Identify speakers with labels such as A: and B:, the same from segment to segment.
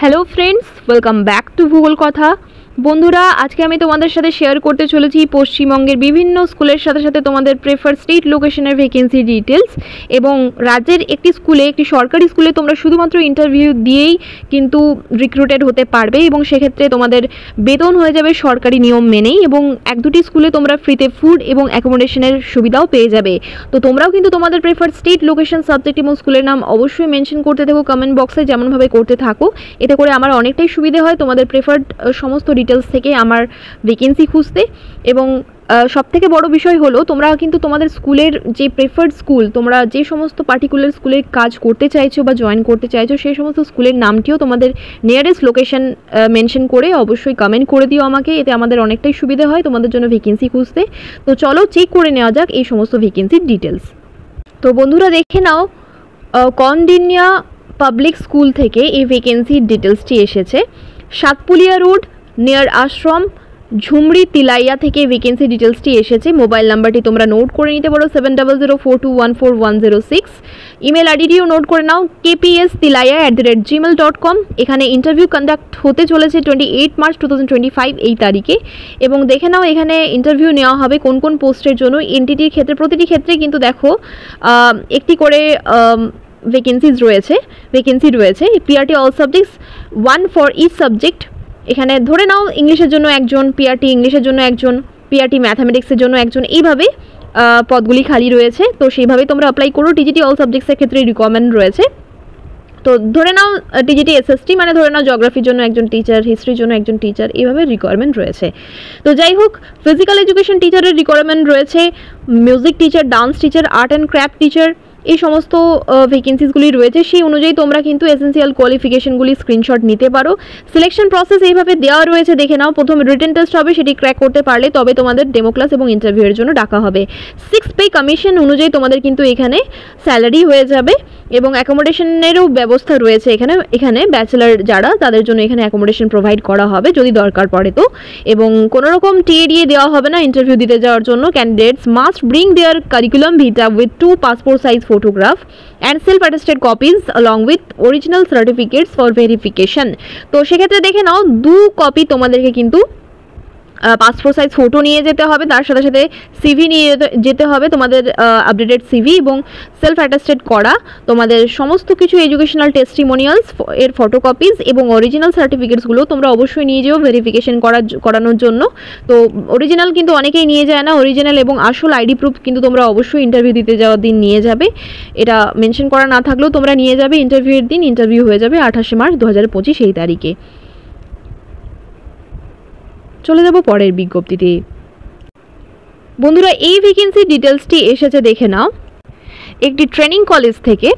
A: Hello friends, welcome back to ভূগোল কথা। বন্ধুরা, আজকে আমি তোমাদের সাথে শেয়ার করতে চলেছি পশ্চিমবঙ্গের বিভিন্ন স্কুলের সাথে সাথে তোমাদের প্রেফার্ড স্টেট লোকেশনের ভ্যাকেন্সি ডিটেলস এবং রাজ্যের একটি স্কুলে, একটি সরকারি স্কুলে তোমরা শুধুমাত্র ইন্টারভিউ দিয়েই কিন্তু রিক্রুটেড হতে পারবে এবং সেক্ষেত্রে তোমাদের বেতন হয়ে যাবে সরকারি নিয়ম মেনেই এবং এক দুটি স্কুলে তোমরা ফ্রিতে ফুড এবং অ্যাকোমোডেশনের সুবিধাও পেয়ে যাবে। তো তোমরাও কিন্তু তোমাদের প্রেফার্ড স্টেট লোকেশন সাবজেক্ট এবং স্কুলের নাম অবশ্যই মেনশন করতে থাকো কমেন্ট বক্সে, যেমনভাবে করতে থাকো। এতে করে আমার অনেকটাই সুবিধে হয় তোমাদের প্রেফার্ড সমস্ত ডিটেলস থেকে আমার ভ্যাকেন্সি খুঁজতে। এবং সবথেকে বড় বিষয় হলো তোমরা কিন্তু তোমাদের স্কুলের যে প্রেফার্ড স্কুল, তোমরা যে সমস্ত পার্টিকুলার স্কুলে কাজ করতে চাইছো বা জয়েন করতে চাইছো সেই সমস্ত স্কুলের নামটিও তোমাদের নিয়ারেস্ট লোকেশন মেনশন করে অবশ্যই কমেন্ট করে দিও আমাকে। এতে আমাদের অনেকটাই সুবিধে হয় তোমাদের জন্য ভ্যাকেন্সি খুঁজতে। তো চলো চেক করে নেওয়া যাক এই সমস্ত ভ্যাকেন্সির ডিটেলস। তো বন্ধুরা, দেখে নাও কন্ডিনিয়া পাবলিক স্কুল থেকে এই ভ্যাকেন্সির ডিটেলসটি এসেছে। সাতপুলিয়া রোড নিয়ার আশ্রম, ঝুমড়ি তিলাইয়া থেকে ভ্যাকেন্সি ডিটেলসটি এসেছে। মোবাইল নাম্বারটি তোমরা নোট করে নিতে পারো 7004214106। ইমেল আইডিটিও নোট করে নাও kpstilaya@gmail.com। এখানে ইন্টারভিউ কন্ডাক্ট হতে চলেছে 28 মার্চ 2025 এই তারিখে। এবং দেখে নাও এখানে ইন্টারভিউ নেওয়া হবে কোন কোন পোস্টের জন্য। এনটিটির ক্ষেত্রে প্রতিটি ক্ষেত্রে কিন্তু দেখো একটি করে ভ্যাকেন্সি রয়েছে। PRT all subjects 1 for each subject. এখানে ধরে নাও ইংলিশের জন্য একজন, পিআরটি ইংলিশের জন্য একজন, পিআরটি ম্যাথামেটিক্সের জন্য একজন, এইভাবে পদগুলি খালি রয়েছে। তো সেইভাবে তোমরা অ্যাপ্লাই করো। টিজিটি অল সাবজেক্টসের ক্ষেত্রে রিকোয়ারমেন্ট রয়েছে। তো ধরে নাও টিজিটি এসএসটি মানে ধরে নাও জিওগ্রাফির জন্য একজন টিচার, হিস্ট্রির জন্য একজন টিচার, এইভাবে রিকোয়ারমেন্ট রয়েছে। তো যাই হোক, ফিজিক্যাল এডুকেশন টিচারের রিকোয়ারমেন্ট রয়েছে, music teacher, dance teacher, art and craft teacher, এই সমস্ত ভ্যাকেন্সিসগুলি রয়েছে। সেই অনুযায়ী তোমরা কিন্তু এসেন্সিয়াল কোয়ালিফিকেশনগুলি স্ক্রিনশট নিতে পারো। সিলেকশন প্রসেস এইভাবে দেওয়া রয়েছে, দেখে নাও। প্রথমে রিটেন টেস্ট হবে, সেটি ক্র্যাক করতে পারলে তবে তোমাদের ডেমো ক্লাস এবং ইন্টারভিউয়ের জন্য ডাকা হবে। 6 পে কমিশন অনুযায়ী তোমাদের কিন্তু এখানে স্যালারি হয়ে যাবে এবং অ্যাকোমোডেশনেরও ব্যবস্থা রয়েছে এখানে ব্যাচেলার যারা, তাদের জন্য এখানে অ্যাকোমোডেশন প্রোভাইড করা হবে যদি দরকার পড়ে তো। এবং কোনো রকম টিএডিএ দেওয়া হবে না ইন্টারভিউ দিতে যাওয়ার জন্য। Candidates must bring their curriculum Vita with 2 passport size photograph and self-attested copies along with original certificates for verification। তো সেক্ষেত্রে দেখে নাও 2 কপি তোমাদেরকে কিন্তু পাসপোর্ট সাইজ ফটো নিয়ে যেতে হবে, তার সাথে সাথে সিভি নিয়ে যেতে হবে, তোমাদের আপডেটেড সিভি এবং সেলফ অ্যাটেস্টেড করা তোমাদের সমস্ত কিছু এডুকেশনাল টেস্টিমোনিয়ালস এর ফটোকপিজ এবং অরিজিনাল সার্টিফিকেটসগুলো তোমরা অবশ্যই নিয়ে যেও ভেরিফিকেশন করানোর জন্য। তো অরিজিনাল কিন্তু অনেকেই নিয়ে যায় না, অরিজিনাল এবং আসল আইডি প্রুফ কিন্তু তোমরা অবশ্যই ইন্টারভিউ দিতে যাওয়ার দিন নিয়ে যাবে। এটা মেনশন করা না থাকলেও তোমরা নিয়ে যাবে ইন্টারভিউয়ের দিন। ইন্টারভিউ হয়ে যাবে 28 মার্চ 2025 এই তারিখে। চলে যাব পরের বিজ্ঞপ্তিতে। বন্ধুরা, এই ভ্যাকেন্সি ডিটেলসটি এসেছে, দেখে নাও একটি ট্রেনিং কলেজ থেকে।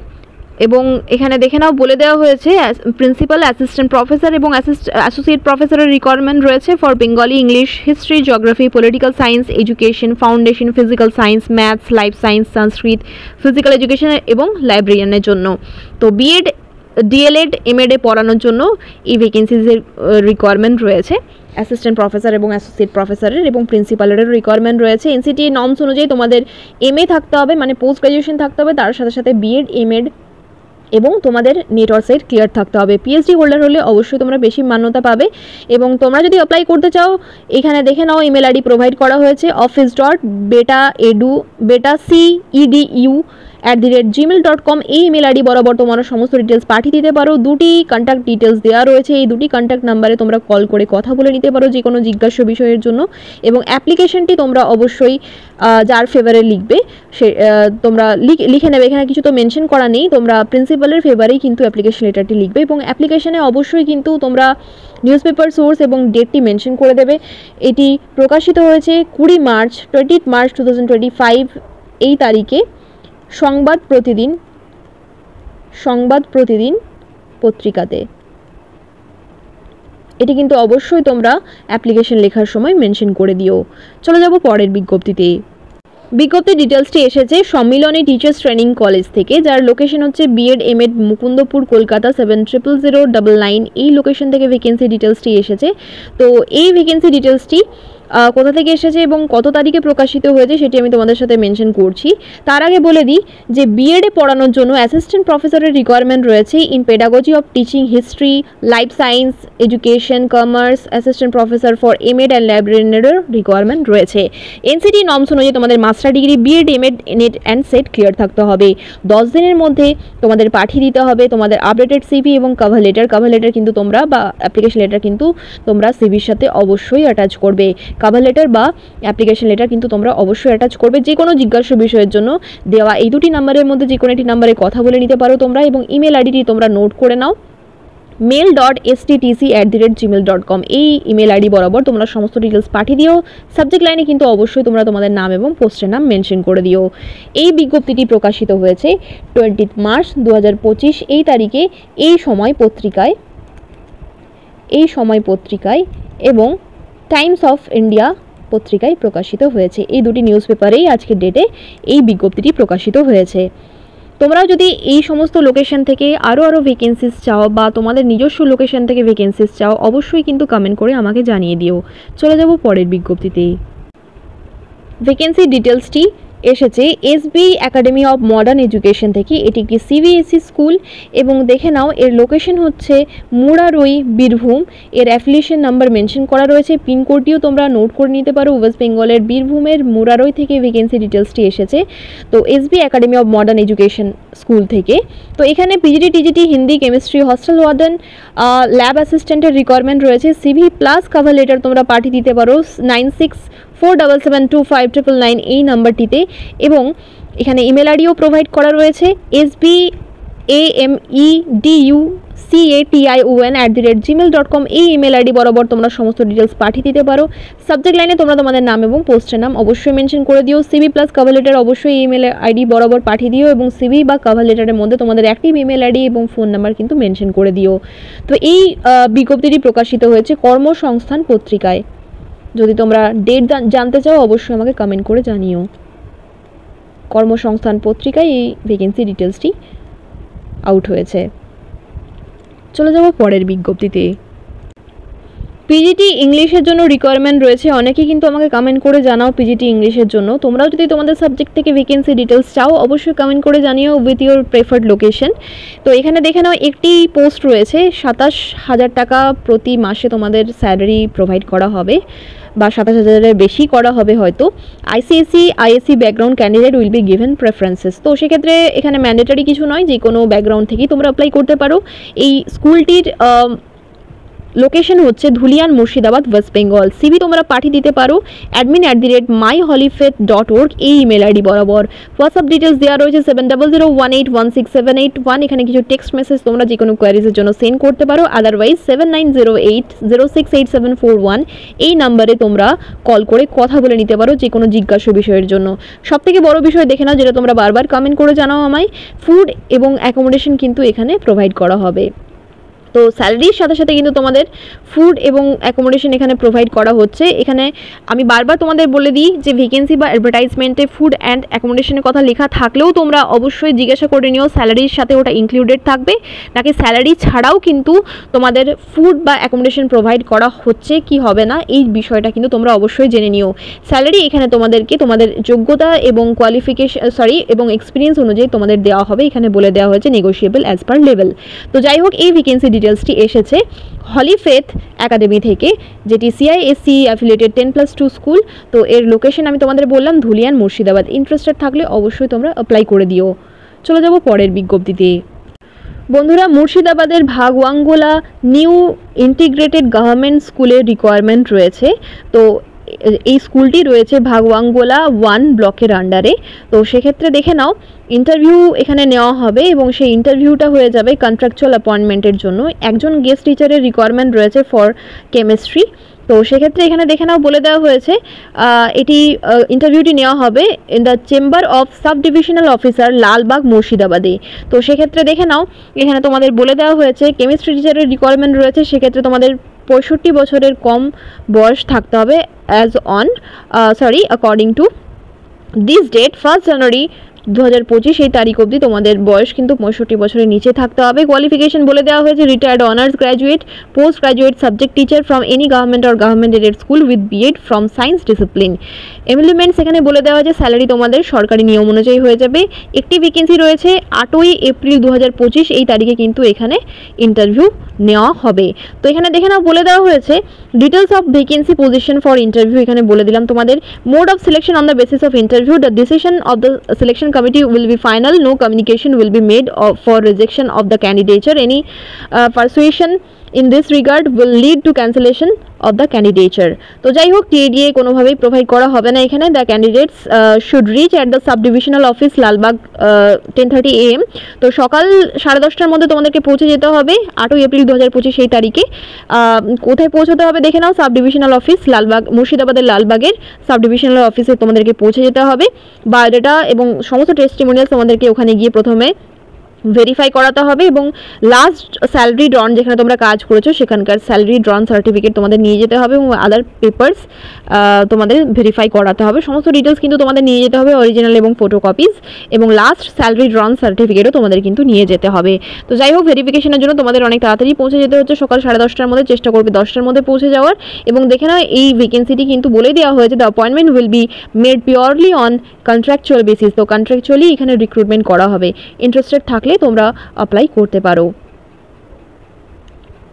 A: এবং এখানে দেখে নাও বলে দেওয়া হয়েছে প্রিন্সিপাল, অ্যাসিস্ট্যান্ট প্রফেসর এবং অ্যাসোসিয়েট প্রফেসরের রিকোয়ারমেন্ট রয়েছে for Bengali, English, history, geography, political science, education, foundation, physical science, maths, life science, Sanskrit, physical education এবং লাইব্রেরিয়ানের জন্য। তো বিএড, ডিএলএড, এমএড পড়ানোর জন্য এই ভ্যাকেন্সিজের রিকোয়ারমেন্ট রয়েছে। অ্যাসিস্ট্যান্ট প্রফেসর এবং অ্যাসোসিয়েট প্রফেসরের এবং প্রিন্সিপালের রিকোয়ারমেন্ট রয়েছে। এনসিটি নর্মস অনুযায়ী তোমাদের এমএ থাকতে হবে, মানে পোস্ট গ্র্যাজুয়েশন থাকতে হবে, তার সাথে সাথে বিএড, এমএড এবং তোমাদের নেট অর সেট ক্লিয়ার থাকতে হবে। পিএইচডি হোল্ডার হলে অবশ্যই তোমরা বেশি মান্যতা পাবে। এবং তোমরা যদি অ্যাপ্লাই করতে চাও, এখানে দেখে নাও ইমেল আইডি প্রোভাইড করা হয়েছে office.betaedu@gmail.com। এই ইমেল আইডি বরাবর তোমরা সমস্ত ডিটেলস পাঠিয়ে দিতে পারো। 2টি কন্ট্যাক্ট ডিটেলস দেওয়া রয়েছে, এই 2টি কন্ট্যাক্ট নাম্বারে তোমরা কল করে কথা বলে নিতে পারো যে কোনো জিজ্ঞাসা বিষয়ের জন্য। এবং অ্যাপ্লিকেশনটি তোমরা অবশ্যই যার ফেভারে লিখবে সে তোমরা লিখে নেবে। এখানে কিছু তো মেনশন করা নেই, তোমরা প্রিন্সিপালের ফেভারেই কিন্তু অ্যাপ্লিকেশন লেটারটি লিখবে। এবং অ্যাপ্লিকেশনে অবশ্যই কিন্তু তোমরা নিউজ পেপার সোর্স এবং ডেটটি মেনশন করে দেবে। এটি প্রকাশিত হয়েছে 20 মার্চ 2025 এই তারিখে সংবাদ প্রতিদিন পত্রিকাতে। এটি কিন্তু অবশ্যই তোমরা অ্যাপ্লিকেশন লেখার সময় মেনশন করে দিও। চলে যাব পরের বিজ্ঞপ্তিতে। বিজ্ঞপ্তির ডিটেলসটি এসেছে সম্মিলনী টিচার্স ট্রেনিং কলেজ থেকে, যার লোকেশন হচ্ছে বিএড, এমএড, মুকুন্দপুর, কলকাতা 700099। এই লোকেশন থেকে ভ্যাকেন্সি ডিটেলসটি এসেছে। তো এই ভ্যাকেন্সি ডিটেলসটি কোথা থেকে এসেছে এবং কত তারিখে প্রকাশিত হয়েছে সেটি আমি তোমাদের সাথে মেনশন করছি। তার আগে বলে দিই যে বিএডে পড়ানোর জন্য অ্যাসিস্ট্যান্ট প্রফেসরের রিকোয়ারমেন্ট রয়েছে in pedagogy of teaching history, life science, education, commerce, assistant professor for MEd and লাইব্রেরিয়ানের রিকোয়ারমেন্ট রয়েছে। এনসিটি নর্মস অনুযায়ী তোমাদের master degree, BEd, MEd, NET and SET clear থাকতে হবে। 10 দিনের মধ্যে তোমাদের পাঠিয়ে দিতে হবে তোমাদের আপডেটেড সিভি এবং কভার লেটার। কভার লেটার কিন্তু তোমরা বা অ্যাপ্লিকেশন লেটার কিন্তু তোমরা সিভির সাথে অবশ্যই অ্যাটাচ করবে। কভার লেটার বা অ্যাপ্লিকেশন লেটার কিন্তু তোমরা অবশ্যই অ্যাটাচ করবে। যে কোনো জিজ্ঞাসা বিষয়ের জন্য দেওয়া এই দুটি নাম্বারের মধ্যে যে কোনো একটি নাম্বারে কথা বলে নিতে পারো তোমরা, এবং ইমেল আইডিটি তোমরা নোট করে নাও, mail.sttc@gmail.com। এই ইমেল আইডি বরাবর তোমরা সমস্ত ডিটেলস পাঠিয়ে দিও। সাবজেক্ট লাইনে কিন্তু অবশ্যই তোমরা তোমাদের নাম এবং পোস্টের নাম মেনশন করে দিও। এই বিজ্ঞপ্তিটি প্রকাশিত হয়েছে 20 মার্চ 2025 এই তারিখে এই সময় পত্রিকায় এবং টাইমস অফ ইন্ডিয়া পত্রিকায় প্রকাশিত হয়েছে। এই দুটি নিউজ পেপারেই আজকের ডেটে এই বিজ্ঞপ্তিটি প্রকাশিত হয়েছে। তোমরাও যদি এই সমস্ত লোকেশন থেকে আরও ভ্যাকেন্সিস চাও বা তোমাদের নিজস্ব লোকেশন থেকে ভ্যাকেন্সিস চাও, অবশ্যই কিন্তু কমেন্ট করে আমাকে জানিয়ে দিও। চলে যাব পরের বিজ্ঞপ্তিতে। ভ্যাকেন্সি ডিটেলসটি এসেছে SB academy of modern education থেকে। এটি একটি সিবিএসই স্কুল এবং দেখে নাও এর লোকেশন হচ্ছে মুরারই, বীরভূম। এর অ্যাফিলিয়েশন নাম্বার মেনশন করা রয়েছে, পিনকোডটিও তোমরা নোট করে নিতে পারো। ওয়েস্ট বেঙ্গলের বীরভূমের মুরারই থেকে ভ্যাকেন্সি ডিটেলসটি এসেছে, তো SB academy of modern education school থেকে। তো এখানে PGT, TGT, Hindi, chemistry, hostel warden, lab অ্যাসিস্ট্যান্টের রিকোয়ারমেন্ট রয়েছে। সিভি প্লাস কভার লেটার তোমরা পাঠিয়ে দিতে পারো 9647725999 এই নাম্বারটিতে, এবং এখানে ইমেল আইডিও প্রোভাইড করা রয়েছে sbamedUcation@gmail.com। এই ইমেল আইডি বরাবর তোমরা সমস্ত ডিটেলস পাঠিয়ে দিতে পারো। সাবজেক্ট লাইনে তোমরা তোমাদের নাম এবং পোস্টের নাম অবশ্যই মেনশন করে দিও। সিভি প্লাস কভার লেটার অবশ্যই ইমেল আইডি বরাবর পাঠিয়ে দিও, এবং সিভি বা কভার লেটারের মধ্যে তোমাদের অ্যাক্টিভ ইমেল আইডি এবং ফোন নাম্বার কিন্তু মেনশন করে দিও। তো এই বিজ্ঞপ্তিটি প্রকাশিত হয়েছে কর্মসংস্থান পত্রিকায়। যদি তোমরা ডেট জানতে চাও অবশ্যই আমাকে কমেন্ট করে জানিও। কর্মসংস্থান পত্রিকায় এই ভ্যাকেন্সি ডিটেলসটি আউট হয়েছে। চলে যাব পরের বিজ্ঞপ্তিতে। পিজিটি ইংলিশের জন্য রিকোয়ারমেন্ট রয়েছে। অনেকেই কিন্তু আমাকে কমেন্ট করে জানাও পিজিটি ইংলিশের জন্য। তোমরাও যদি তোমাদের সাবজেক্ট থেকে ভ্যাকেন্সি ডিটেলস চাও অবশ্যই কমেন্ট করে জানিও উইথ ইউর প্রেফার্ড লোকেশন। তো এখানে দেখে নাও একটি পোস্ট রয়েছে, 27,000 টাকা প্রতি মাসে তোমাদের স্যালারি প্রোভাইড করা হবে, বা 27,000-এর বেশি করা হবে হয়তো। ISC background candidate will be given preferences. তো সেক্ষেত্রে এখানে ম্যান্ডেটরি কিছু নয়, যে কোনো ব্যাকগ্রাউন্ড থেকেই তোমরা অ্যাপ্লাই করতে পারো। এই স্কুলটির লোকেশন হচ্ছে ধুলিয়ান, মুর্শিদাবাদ, ওয়েস্ট বেঙ্গল। সিভি তোমরা পাঠিয়ে দিতে পারো admin@myholyfaith.org এই ইমেল আইডি বরাবর। হোয়াটসঅ্যাপ ডিটেলস দেওয়া রয়েছে 7001816781। এখানে কিছু টেক্সট মেসেজ তোমরা যে কোনো কোয়ারিজের জন্য সেন্ড করতে পারো, আদারওয়াইজ 7908068741 এই নাম্বারে তোমরা কল করে কথা বলে নিতে পারো যে কোনো জিজ্ঞাসা বিষয়ের জন্য। সবথেকে বড় বিষয় দেখে নাও, যেটা তোমরা বারবার কমেন্ট করে জানাও আমায়, ফুড এবং অ্যাকোমোডেশন কিন্তু এখানে প্রোভাইড করা হবে। তো স্যালারির সাথে সাথে কিন্তু তোমাদের ফুড এবং অ্যাকোমোডেশন এখানে প্রোভাইড করা হচ্ছে। এখানে আমি বারবার তোমাদের বলে দিই যে ভ্যাকেন্সি বা অ্যাডভার্টাইজমেন্টে ফুড অ্যান্ড অ্যাকোমোডেশনের কথা লেখা থাকলেও তোমরা অবশ্যই জিজ্ঞাসা করে নিও স্যালারির সাথে ওটা ইনক্লুডেড থাকবে নাকি স্যালারি ছাড়াও কিন্তু তোমাদের ফুড বা অ্যাকোমোডেশন প্রোভাইড করা হচ্ছে কি হবে না, এই বিষয়টা কিন্তু তোমরা অবশ্যই জেনে নিও। স্যালারি এখানে তোমাদেরকে তোমাদের যোগ্যতা এবং এবং এক্সপিরিয়েন্স অনুযায়ী তোমাদের দেওয়া হবে। এখানে বলে দেওয়া হয়েছে নেগোশিয়েবল অ্যাজ পার লেভেল। তো যাই হোক, এই ভ্যাকেন্সি ডিটেলসটি এসেছে হলি ফেথ একাডেমি থেকে, যেটি সিআইএসসি অ্যাফিলিয়েটেড 10+2 স্কুল। তো এর লোকেশন আমি তোমাদের বললাম ধুলিয়ান, মুর্শিদাবাদ। ইন্টারেস্টেড থাকলে অবশ্যই তোমরা অ্যাপ্লাই করে দিও। চলে যাব পরের বিজ্ঞপ্তিতে। বন্ধুরা, মুর্শিদাবাদের ভাগওয়াঙ্গোলা নিউ ইন্টিগ্রেটেড গভর্নমেন্ট স্কুলের রিকোয়ারমেন্ট রয়েছে। তো এই স্কুলটি রয়েছে ভাগওয়াঙ্গোলা 1 ব্লকের আন্ডারে। তো সেক্ষেত্রে দেখে নাও ইন্টারভিউ এখানে নেওয়া হবে এবং সেই ইন্টারভিউটা হয়ে যাবে কন্ট্রাকচুয়াল অ্যাপয়েন্টমেন্টের জন্য। একজন গেস্ট টিচারের রিকোয়ারমেন্ট রয়েছে ফর কেমিস্ট্রি। তো সেক্ষেত্রে এখানে দেখে নাও বলে দেওয়া হয়েছে ইন্টারভিউটি নেওয়া হবে in the chamber of sub divisional officer, Lalbagh, মুর্শিদাবাদে। তো সেক্ষেত্রে দেখে নাও এখানে তোমাদের বলে দেওয়া হয়েছে কেমিস্ট্রি টিচারের রিকোয়ারমেন্ট রয়েছে। সেক্ষেত্রে তোমাদের 65 বছরের কম বয়স থাকতে হবে অ্যাকর্ডিং টু দিস ডেট 1 জানুয়ারি 2025 এই তারিখ অবধি তোমাদের বয়স কিন্তু 65 বছরের নিচে থাকতে হবে। কোয়ালিফিকেশন বলে দেওয়া হয়েছে retired honours graduate, post graduate subject teacher from any government or government aided school with BEd from science discipline. Employments এখানে বলে দেওয়া হয়েছে স্যালারি তোমাদের সরকারি নিয়ম অনুযায়ী হয়ে যাবে। একটি ভ্যাকেন্সি রয়েছে 8ই এপ্রিল 2025 এই তারিখে কিন্তু এখানে ইন্টারভিউ নেওয়া হবে। তো এখানে দেখে নাও বলে দেওয়া হয়েছে details of vacancy position for interview এখানে বলে দিলাম তোমাদের। Mode of selection on the basis of interview, the decision of the selection committee will be final, no communication will be made for rejection of the candidature, any persuasion in this regard will lead to cancellation of the candidature। তো যাই হোক TA DA কোনোভাবেই provide করা হবে না এখানে। The candidates should rich at the sub divisional office Lalbagh 10:30 AM। তো সকাল 10:30টার মধ্যে তোমাদেরকে পৌঁছে যেতে হবে 8ই এপ্রিল 2025 এই তারিখে। কোথায় পৌঁছতে হবে দেখে নাও, সাব ডিভিশনাল অফিস লালবাগ, মুর্শিদাবাদের লালবাগের সাব ডিভিশনাল অফিসে তোমাদেরকে পৌঁছে যেতে হবে। বায়োডাটা এবং সমস্ত টেস্টিমোনিয়ালস তোমাদেরকে ওখানে গিয়ে প্রথমে ভেরিফাই করাতে হবে এবং লাস্ট স্যালারি ড্রন যেখানে তোমরা কাজ করেছো সেখানকার স্যালারি ড্রন সার্টিফিকেট তোমাদের নিয়ে যেতে হবে এবং আদার পেপারস তোমাদের ভেরিফাই করাতে হবে। সমস্ত ডিটেলস কিন্তু তোমাদের নিয়ে যেতে হবে, অরিজিনাল এবং ফটোকপিস, এবং লাস্ট স্যালারি ড্রন সার্টিফিকেটও তোমাদের কিন্তু নিয়ে যেতে হবে। তো যাই হোক ভেরিফিকেশনের জন্য তোমাদের অনেক তাড়াতাড়ি পৌঁছে যেতে হচ্ছে, সকাল 10:30টার মধ্যে চেষ্টা করবে 10টার মধ্যে পৌঁছে যাওয়ার। এবং দেখে নাও এই ভ্যাকেন্সিটি কিন্তু বলে দেওয়া হয়েছে the appointment will be made purely on contractual basis. তো কন্ট্রাকচুয়ালি এখানে রিক্রুটমেন্ট করা হবে। ইন্টারেস্টেড থাকলে তোমরা অ্যাপ্লাই করতে পারো।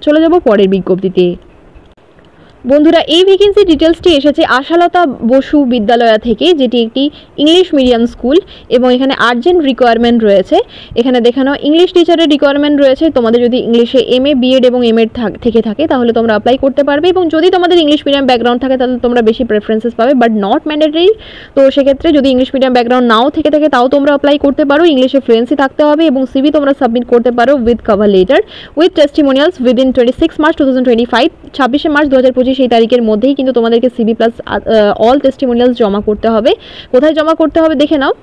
A: চলে যাব পরের বিজ্ঞপ্তিতে। বন্ধুরা এই ভ্যাকেন্সি ডিটেলসটি এসেছে আশালতা বসু বিদ্যালয় থেকে, যেটি একটি ইংলিশ মিডিয়াম স্কুল এবং এখানে আর্জেন্ট রিকোয়ারমেন্ট রয়েছে। এখানে দেখানো ইংলিশ টিচারের রিকোয়ারমেন্ট রয়েছে। তোমাদের যদি ইংলিশে MA বিএড এবং MEd থেকে থাকে তাহলে তোমরা অ্যাপ্লাই করতে পারবে, এবং যদি তোমাদের ইংলিশ মিডিয়াম ব্যাকগ্রাউন্ড থাকে তাহলে তোমরা বেশি প্রেফারেন্সেস পাবে, বাট নট ম্যান্ডেটরি। তো সেক্ষেত্রে যদি ইংলিশ মিডিয়াম ব্যাকগ্রাউন্ড নাও থেকে থাকে তাও তোমরা অ্যাপ্লাই করতে পারো। ইংলিশে ফ্লুয়েন্সি থাকতে হবে এবং সিভি তোমরা সাবমিট করতে পারো with cover letter with testimonials within 26 March 2025। 26 March 2025 এই তারিখের মধ্যেই কিন্তু তোমাদেরকে সিভি প্লাস অল টেস্টিমোনিয়ালস জমা করতে হবে। কোথায় জমা করতে হবে দেখে নাও,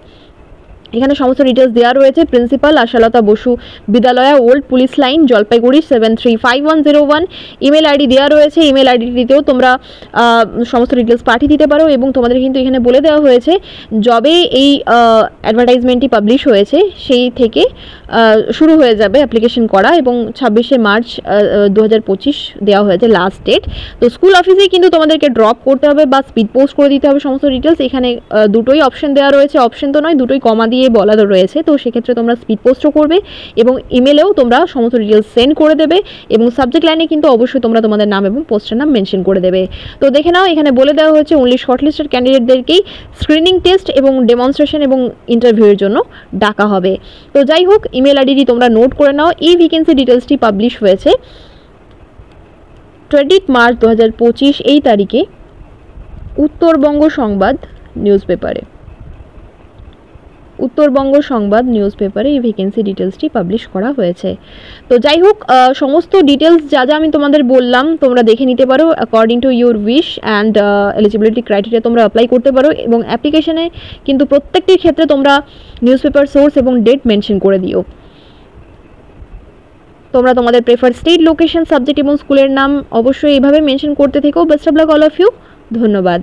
A: এখানে সমস্ত ডিটেলস দেওয়া রয়েছে। প্রিন্সিপাল আশালতা বসু বিদ্যালয়, old police line, Jalpaiguri 735101। Email ID দেওয়া রয়েছে, ইমেল আইডিতেও তোমরা সমস্ত ডিটেলস পাঠিয়ে দিতে পারো। এবং তোমাদের কিন্তু এখানে বলে দেওয়া হয়েছে যবে এই অ্যাডভার্টাইজমেন্টটি পাবলিশ হয়েছে সেই থেকে শুরু হয়ে যাবে অ্যাপ্লিকেশন করা, এবং 26শে মার্চ 2025 দেওয়া হয়েছে লাস্ট ডেট। তো স্কুল অফিসেই কিন্তু তোমাদেরকে ড্রপ করতে হবে বা স্পিড পোস্ট করে দিতে হবে সমস্ত ডিটেলস। এখানে দুটোই অপশন দেওয়া রয়েছে, অপশন তো নয় দুটোই কমা দিয়ে বলা রয়েছে। তো সেক্ষেত্রে তোমরা স্পিড পোস্টও করবে এবং ইমেলেও তোমরা সমস্ত ডিটেলস সেন্ড করে দেবে, এবং সাবজেক্ট লাইনে কিন্তু অবশ্যই তোমরা তোমাদের নাম এবং পোস্টের নাম মেনশন করে দেবে। তো দেখে নাও এখানে বলে দেওয়া হয়েছে অনলি শর্টলিস্টেড ক্যান্ডিডেটদেরকেই স্ক্রিনিং টেস্ট এবং ডেমনস্ট্রেশন এবং ইন্টারভিউয়ের জন্য ডাকা হবে। তো যাই হোক ইমেল আইডিটি তোমরা নোট করে নাও। এই ভ্যাকেন্সি ডিটেলসটি পাবলিশ হয়েছে 20 মার্চ 2025 এই তারিখে উত্তরবঙ্গ সংবাদ নিউজ পেপারে। উত্তরবঙ্গ সংবাদ নিউজ পেপারে এই ভ্যাকেন্সি ডিটেলসটি পাবলিশ করা হয়েছে। তো যাই হোক সমস্ত ডিটেলস যা যা আমি তোমাদের বললাম তোমরা দেখে নিতে পারো according to your wish and eligibility criteria তোমরা অ্যাপ্লাই করতে পারো। এবং অ্যাপ্লিকেশনে কিন্তু প্রত্যেকটির ক্ষেত্রে তোমরা নিউজ পেপার সোর্স এবং ডেট মেনশন করে দিও। তোমরা তোমাদের প্রেফার স্টেট, লোকেশন, সাবজেক্ট এবং স্কুলের নাম অবশ্যই এইভাবে মেনশন করতে থেকো। Best of luck all of you. ধন্যবাদ।